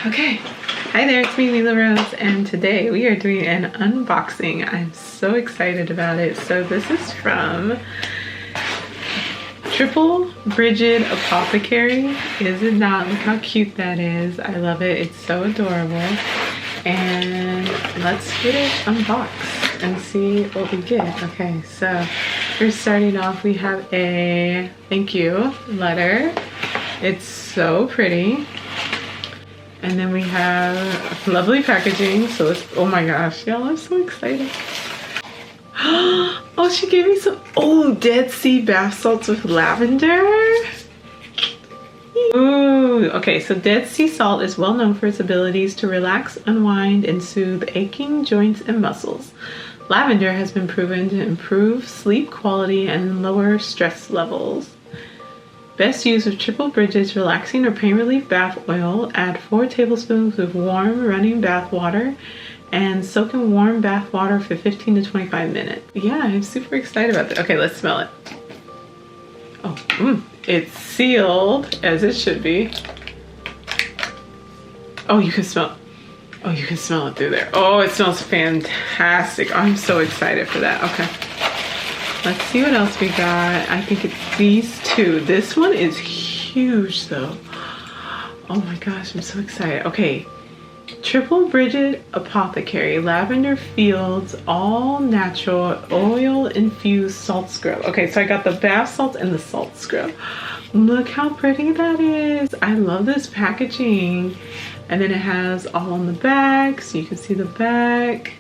Okay, hi there, it's me, Mila Rose, and today we are doing an unboxing. I'm so excited about it. So this is from Triple Brigid Apothecary. Is it not? Look how cute that is. I love it. It's so adorable. And let's get it unboxed and see what we get. Okay, so we're starting off. We have a thank you letter. It's so pretty. And then we have lovely packaging. So let's, oh my gosh, y'all, I'm so excited. Oh, she gave me some, oh, Dead Sea bath salts with lavender. Ooh, okay, so Dead Sea salt is well known for its abilities to relax, unwind, and soothe aching joints and muscles. Lavender has been proven to improve sleep quality and lower stress levels. Best use of Triple Brigid's relaxing or pain relief bath oil. Add 4 tablespoons of warm running bath water and soak in warm bath water for 15 to 25 minutes. Yeah, I'm super excited about that. Okay, let's smell it. Oh, it's sealed as it should be. Oh, you can smell. Oh, you can smell it through there. Oh, it smells fantastic. I'm so excited for that. Okay. Let's see what else we got. I think it's these two. This one is huge though. Oh my gosh, I'm so excited. Okay, Triple Brigid Apothecary Lavender Fields All Natural Oil Infused Salt Scrub. Okay, so I got the bath salts and the salt scrub. Look how pretty that is. I love this packaging. And then it has all on the back, so you can see the back.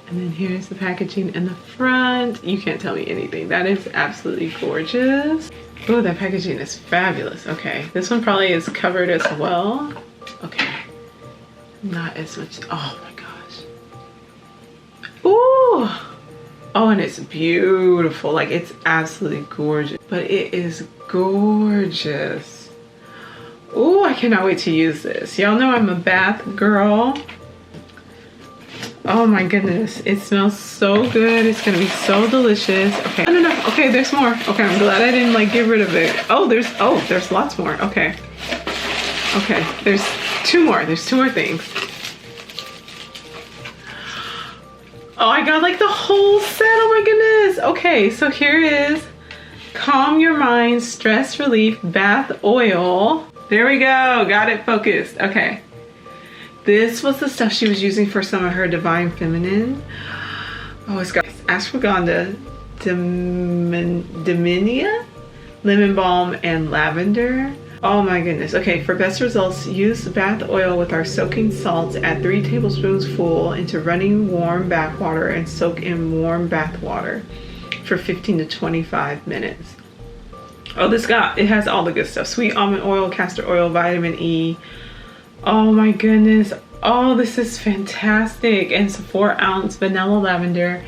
And then here's the packaging in the front. You can't tell me anything. That is absolutely gorgeous. Oh, that packaging is fabulous. Okay, this one probably is covered as well. Okay, not as much. Oh my gosh. Ooh. Oh, and it's beautiful. Like, it's absolutely gorgeous. But it is gorgeous. Ooh, I cannot wait to use this. Y'all know I'm a bath girl. Oh my goodness, it smells so good. It's gonna be so delicious. Okay, no, okay, there's more. Okay, I'm glad I didn't like get rid of it. Oh, there's lots more. Okay. Okay, there's 2 more. There's 2 more things. Oh, I got like the whole set. Oh my goodness. Okay, so here is Calm Your Mind Stress Relief Bath Oil. There we go, got it focused. Okay. This was the stuff she was using for some of her Divine Feminine. Oh, it's got ashwagandha, diminia, lemon balm, and lavender. Oh my goodness. Okay, for best results, use bath oil with our soaking salts. Add 3 tablespoons full into running warm bath water and soak in warm bath water for 15 to 25 minutes. Oh, it has all the good stuff. Sweet almond oil, castor oil, vitamin E. Oh my goodness. Oh, this is fantastic. And it's 4-ounce vanilla lavender.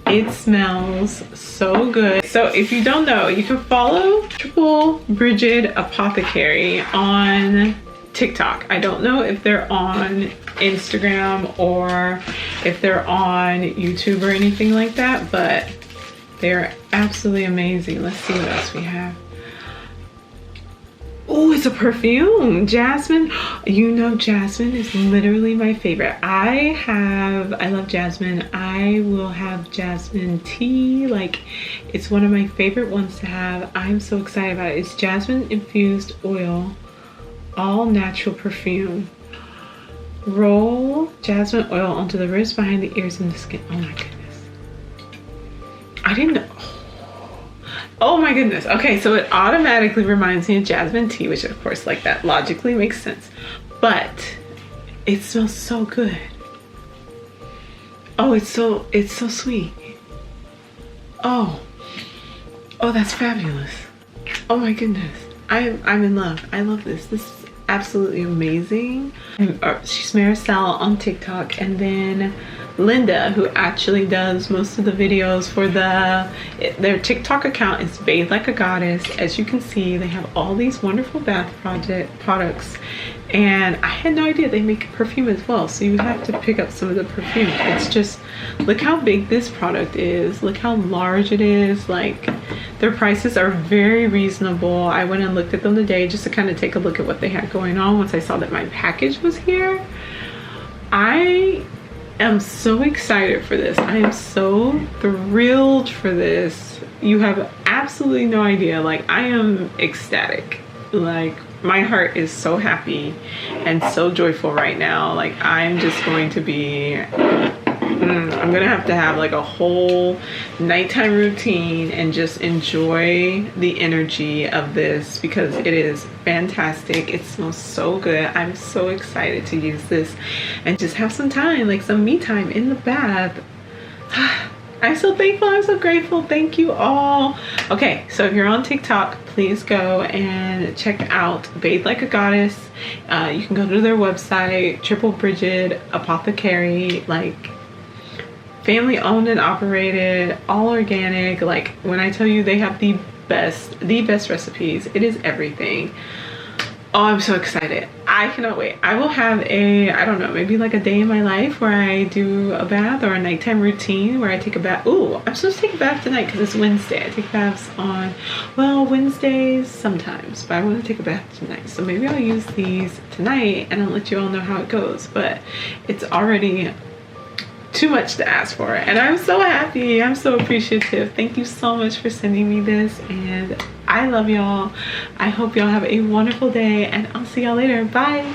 It smells so good. So if you don't know, you can follow Triple Brigid Apothecary on TikTok. I don't know if they're on Instagram or if they're on YouTube or anything like that, but they're absolutely amazing. Let's see what else we have. Oh, it's a perfume, jasmine. You know, jasmine is literally my favorite. I love jasmine. I will have jasmine tea. Like, it's one of my favorite ones to have. I'm so excited about it. It's jasmine infused oil, all natural perfume. Roll jasmine oil onto the wrist, behind the ears, and the skin. Oh my goodness. I didn't know. Oh my goodness. Okay, so it automatically reminds me of jasmine tea, which of course, like, that logically makes sense. But it smells so good. Oh, it's so sweet. Oh, that's fabulous. Oh my goodness. I'm in love. I love this. This is absolutely amazing. She's Maricel on TikTok, and then Linda, who actually does most of the videos for their TikTok account, is Bathe Like a Goddess. As you can see, they have all these wonderful bath products, and I had no idea they make perfume as well, so you have to pick up some of the perfume. It's just, look how big this product is, look how large it is. Like, Their prices are very reasonable. I went and looked at them today just to kind of take a look at what they had going on once I saw that my package was here. I am so excited for this. I am so thrilled for this. You have absolutely no idea. Like, I am ecstatic. Like, my heart is so happy and so joyful right now. Like, I'm just going to be I'm gonna have to have like a whole nighttime routine and just enjoy the energy of this because it is fantastic. It smells so good. I'm so excited to use this and just have some time, like some me time in the bath. I'm so thankful. I'm so grateful. Thank you all. Okay, so if you're on TikTok, please go and check out Bathe Like a Goddess. You can go to their website, Triple Brigid Apothecary. Like, family owned and operated, all organic. Like, when I tell you they have the best recipes, it is everything. Oh, I'm so excited. I cannot wait. I will have a, I don't know, maybe like a day in my life where I do a bath, or a nighttime routine where I take a bath. Ooh, I'm supposed to take a bath tonight because it's Wednesday. I take baths on, well, Wednesdays sometimes, but I want to take a bath tonight. So maybe I'll use these tonight and I'll let you all know how it goes. But it's already too much to ask for, and I'm so happy. I'm so appreciative. Thank you so much for sending me this, and I love y'all. I hope y'all have a wonderful day, and I'll see y'all later. Bye.